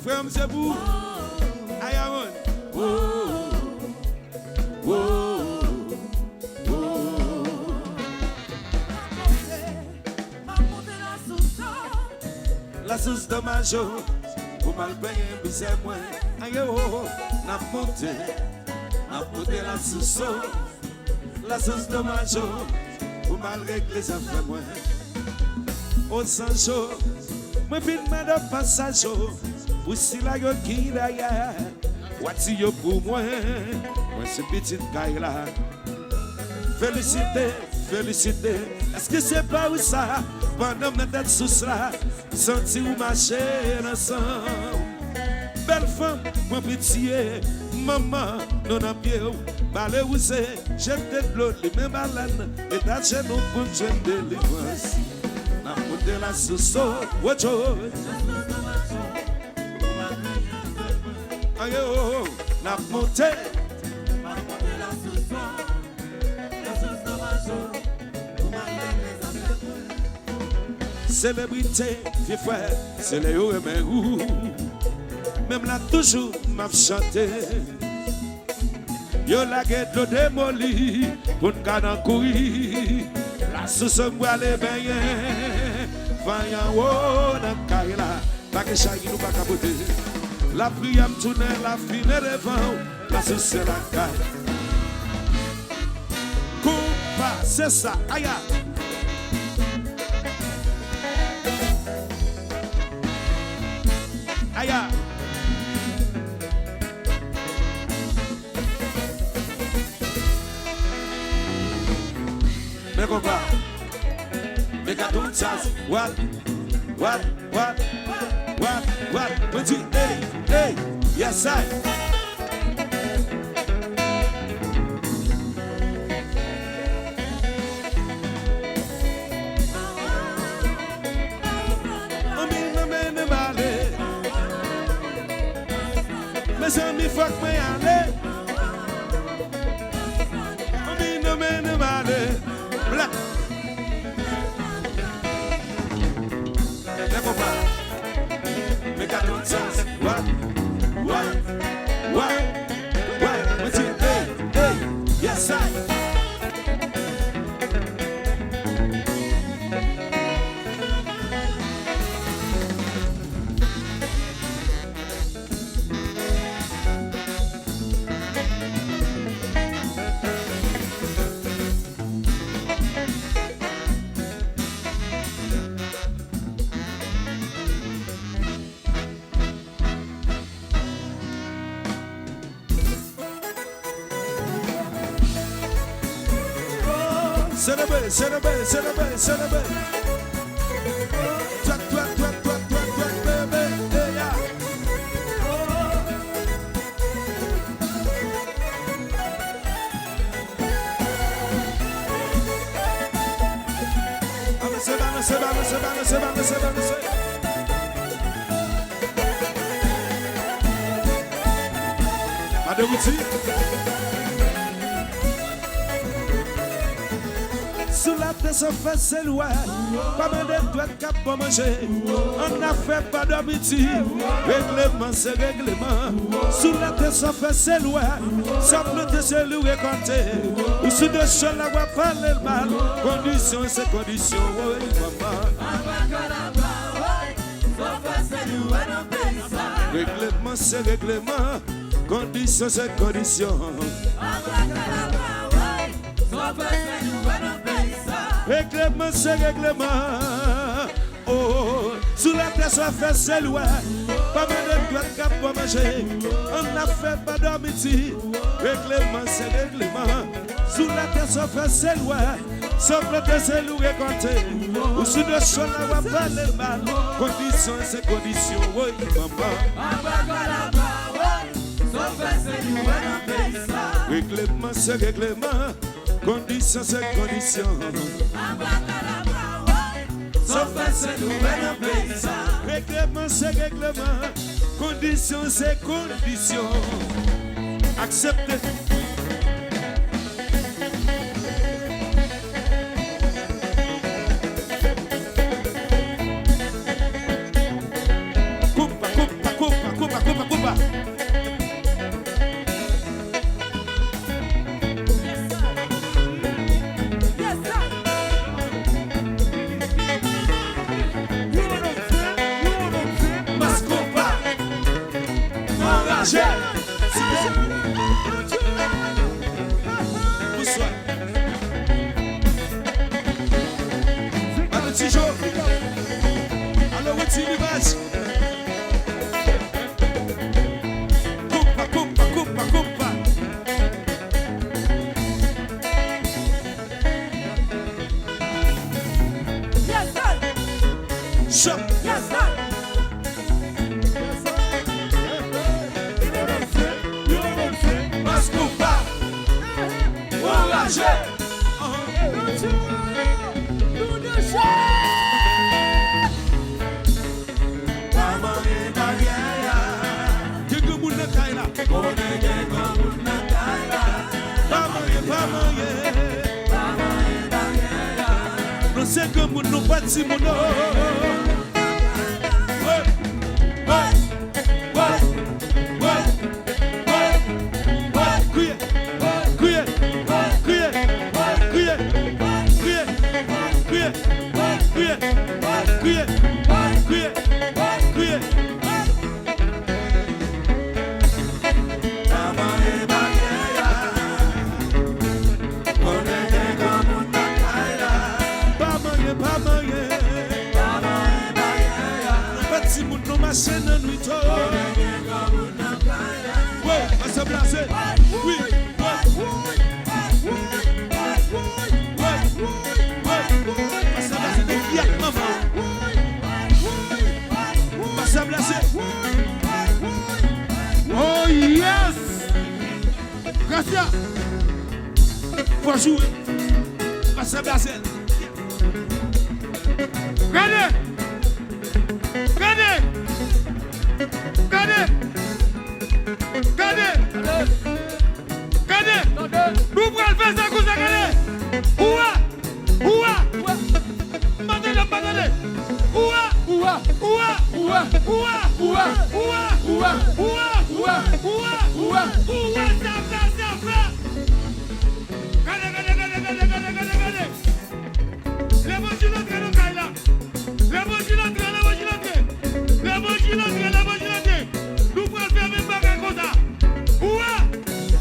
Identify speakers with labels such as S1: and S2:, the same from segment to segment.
S1: frère, c'est vous. Ayaman. La source de ma joie, pour mal payer, mais c'est moi. Aïe, n'a monté la source de ma joie, pour mal régler, ça fait moi. Au sang chaud, moi, vite, de passage, pour si la gueule qui d'ailleurs, voici pour moi, moi, c'est petite caille là. Félicité, est-ce que c'est pas où ça? Pendant mes têtes sous cela, senti où marcher ensemble. Belle femme, mon pitié, maman, non en pied, balé où c'est, j'aime de l'eau, les mêmes baleines, et t'as chez nous pour me jouer de délivrance. N'a monté la sauce, wojo. Aïe, oh, n'a monté. Célébrité, vieux frère, c'est les hauts et mes roues. Même là, toujours, m'a chanté. Yo la guette l'eau démolie, pour ne pas courir. La sauce boit les beignets. Vaillant haut dans Kaila, pas que chaque nous pas capoter. La prière me tourne, la fine devant, la sauce c'est la caille. Coupa, c'est ça, aïe. Aya. Mais combat, mais qu'à tout ça, what, me dit, hey, yes I. Mes amis, faut que m'y aller. On m'y aller. Black. Les copains. Mes gars, tout ça. What? Me dit, hey, yes I. Celebrate. Toi, bébé, yeah. Avance. Madame Gouti. Sous la tête, ça fait c'est loin. Pas mal de doigts cap pour manger. On n'a fait pas d'habitude. Règlement, c'est règlement. Sous la tête, ça fait c'est loin. Ça flotte, c'est loué compter. Ou sous de choses, là, on va parler le mal. Condition, c'est condition. Oui, maman. Règlement, c'est règlement. Condition, c'est condition. Règlement, c'est règlement. Oh, sous la terre, ça fait c'est loin. Pas mal de doigts cap pour manger. On n'a fait pas d'amitié. Règlement, c'est règlement. Sous la terre, ça fait c'est loin. Sans flotter, c'est loué compter. Ou sous de choses, là, on va parler mal. Condition, c'est condition. Oui, maman. Règlement, c'est règlement. Condition, c'est condition. Sauf c'est nouvelle pays. Règlement, c'est règlement. Condition, c'est condition. Acceptez. Coupa. manger. C'est comme nous bâtis mon nom. Oh yes! Gracias! Faut jouer! Passe Blazel! Regardez! Regardez! Regardez! Regardez! Regardez! Nous prenons faire ça comme ça, regardez! Ouah! Ouah! Madame, madame! Ouah! Ouah! Ouah! Ouah! Ouah! Ouah! Ouah! Ouah! Ouah! Ouah! Ouah! Ouah! Ouah! Ça fait! Regardez! L'évangile entre le Kaila! L'évangile entre! Nous prenons faire même bagarre comme ça! Ouah!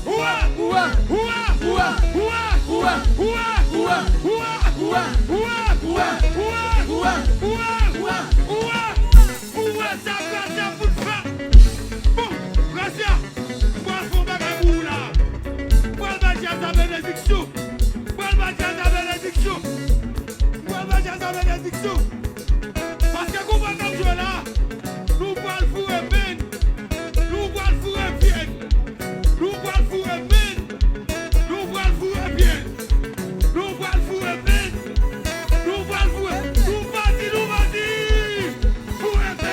S1: Ouah! Ouah! Ouah! Ouah! Ouah! Ouah! Ouah! Ouah! Ouah! Ouah! Ouah! Ouah! Ouah! Ouah! Ouah! Ça pour le faire! Bon, gracias! Moi, je fais bagarre pour là! Moi, je vais dire sa bénédiction! Parce que vous voyez comme je là, nous pouvons le fourrer bien, nous pouvons le fourrer bien, nous pouvons le fourrer bien, nous pouvons le fourrer bien, nous pouvons le fourrer bien, nous pouvons le fourrer, nous vas-y, fourrer bien.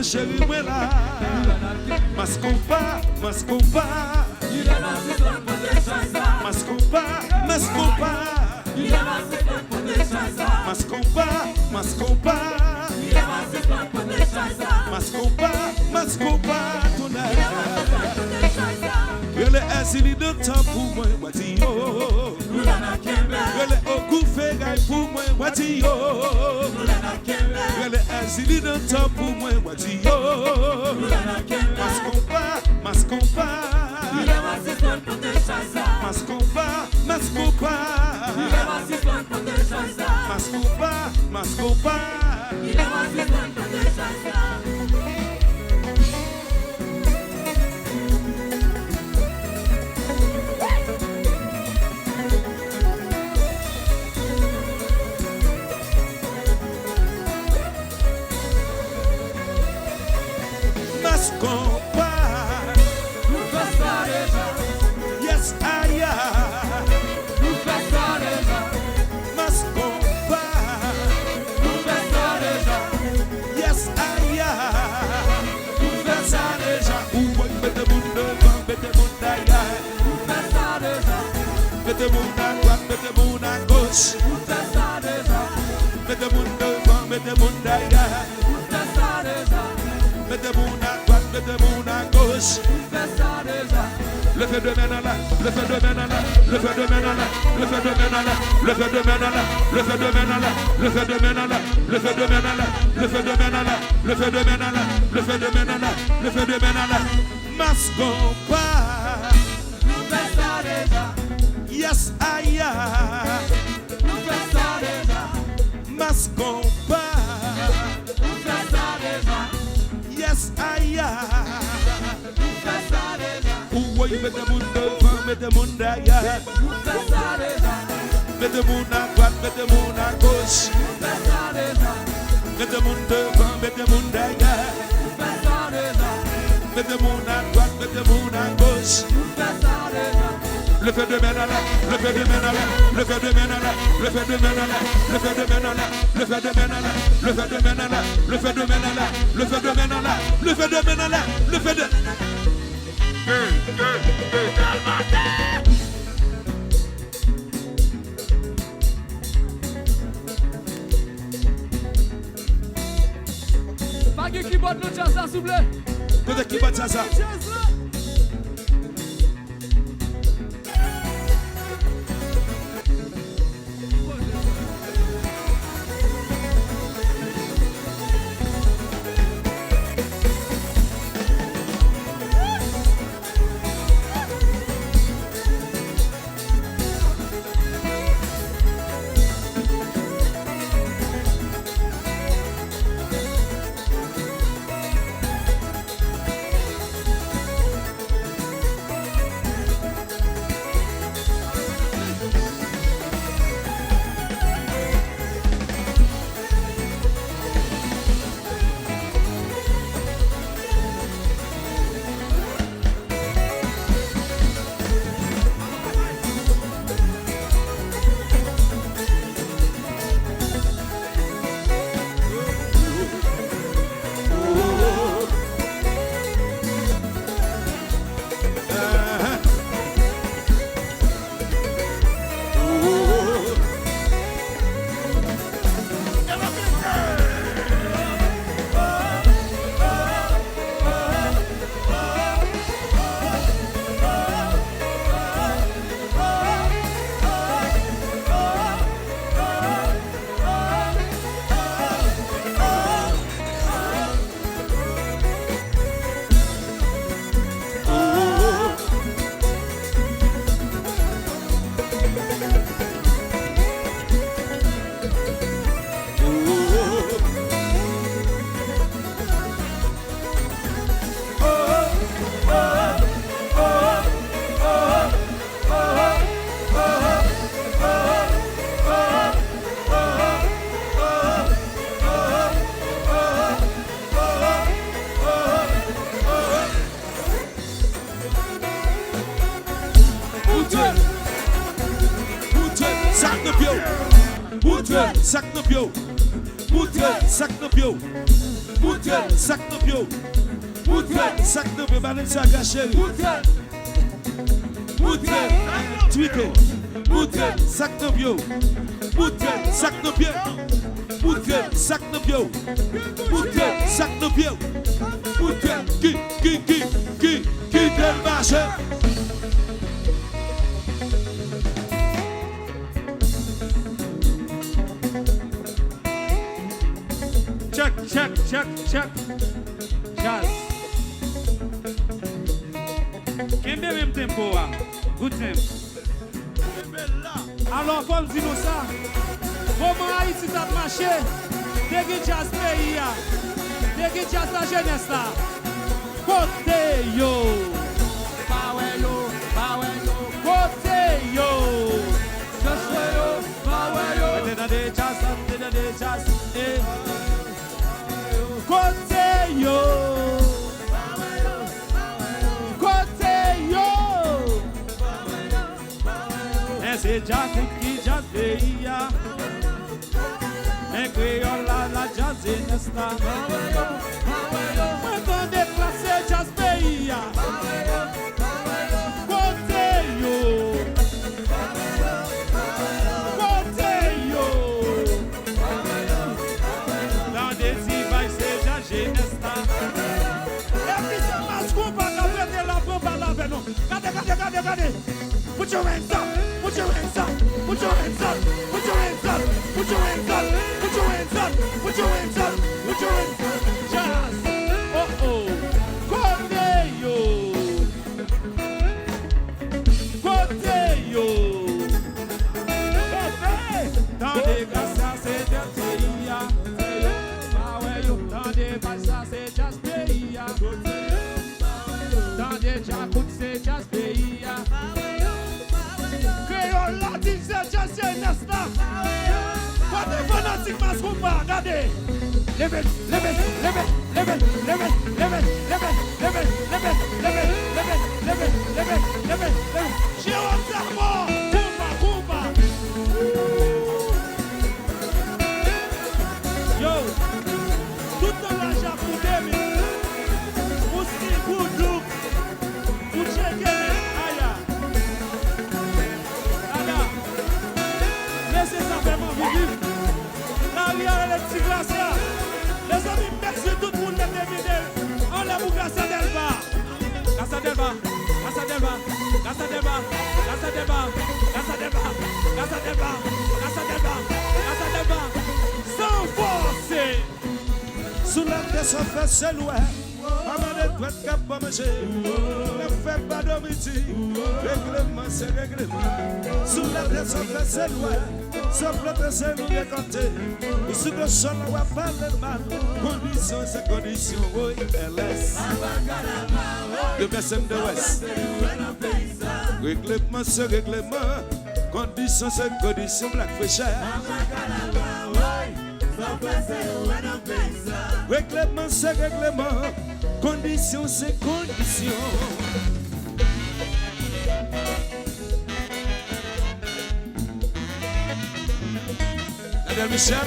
S1: Chérie, moi là, Mascompa, Mascompa, Mascompa, Mascompa, Mascompa, Mascompa, Mascompa, Mascompa, tonight. Ele é zili do tempo, mãe, watinho. Ele é o cufegai, mãe, watinho. Ele é zili do tempo, mãe, watinho. Mascompa, Mascompa, Mascompa, Mascompa, Mascompa, Mascompa. Mascompa, yes, I am. Mascompa. Mettez-moi à droite, mettez-moi à gauche. Mettez-moi devant, mettez-moi derrière. Mettez-moi à droite, mettez-moi à gauche. Le fait de main là, le fait de main là, le fait de main là, le fait de main là, le fait de main là, le fait de main là, le fait de main là, le fait de main là, le fait de main là, le fait de main là, le fait de main là, le fait de main là. Mascompa. Yes, I am. Mascompa. Yes, I am. Oui, mettez-moi devant, mettez-moi derrière. Mettez-moi à droite, mettez-moi à gauche. Mettez-moi devant, mettez-moi derrière. Mettez-moi à droite, mettez-moi à gauche. Le fait de main là, le fait de main là, le fait de main là, le fait de main là, le fait de main là, le fait de main là, le fait de main là, le fait de main là, le fait de main là, le fait de main là, le fait de.
S2: Pas qui bat le jazz là, s'il vous plaît.
S1: Côté qui bat ça. Sac no bio, Moutre, sac no bio, Moutre, sac no bio, Moutre, sac no bio, Valencia gâché, Moutre, tweeté, Moutre, sac no bio, Moutre, sac no bio, Moutre, sac no bio, Moutre, sac no bio, Moutre, qui del marché.
S2: Check. Jazz. Quem bebe mesmo tempo, good tempo. Alors, vamos dire ça. Comment Haïti t'a marché? Dégage jazz pays, dégage jazz la jeunesse là. Côté yo. Power yo. Côté yo. Just yo. Power yo. T'es dans des jazz. Côté yo, c'est jazz qui jazz pays, mais créole la jazz nesta. Maintenant déplacé jazz pays, côté yo,
S1: your hands up, put your hands up, put your hands up, put your hands up, put your hands up, put your hands up, put your hands up, put your hands up.
S2: Jazz. Oh oh. Cordeio. Cordeio. Dans des grâces, c'est de pays. Ah ouais, yo. Dans des grâces, c'est jazz pays. Dans des jacouts, c'est jazz pays. Créole latin, c'est jazz, c'est nesta. Pas de fanatique, mas compa, regardez. Levez, levez, levez, levez, levez, levez, levez, levez, levez, levez, levez, levez, levez, levez, levez. Jérôme Sarmon, compa, compa. Yo, tout dans l'argent pour 2000. Pour si good look, pour checker les aya. Aya, laissez ça vraiment vivre. La rivière et les petits glaciers. Les amis, merci tout le monde de terminer. On l'a pour Casa Delba. Casa Delba, Casa Delba, Casa Delba, Casa Delba, Casa Delba, Casa Delba, Casa Delba, Casa Delba. Sans force.
S1: Sous la tête, ça fait c'est loin. Maman de toi, cap pour manger. Ne fais pas de midi. Règlement, c'est règlement. Sous la tête, ça fait c'est loin. Sauf le c'est nous décompter. Et sous le sol, on va pas le mal. Condition, c'est condition. Oui, LS. De personne de l'Ouest. Règlement, c'est règlement. Condition, c'est condition. Black Fisher. Règlement, c'est règlement. Condition, c'est condition. Adèle Michel.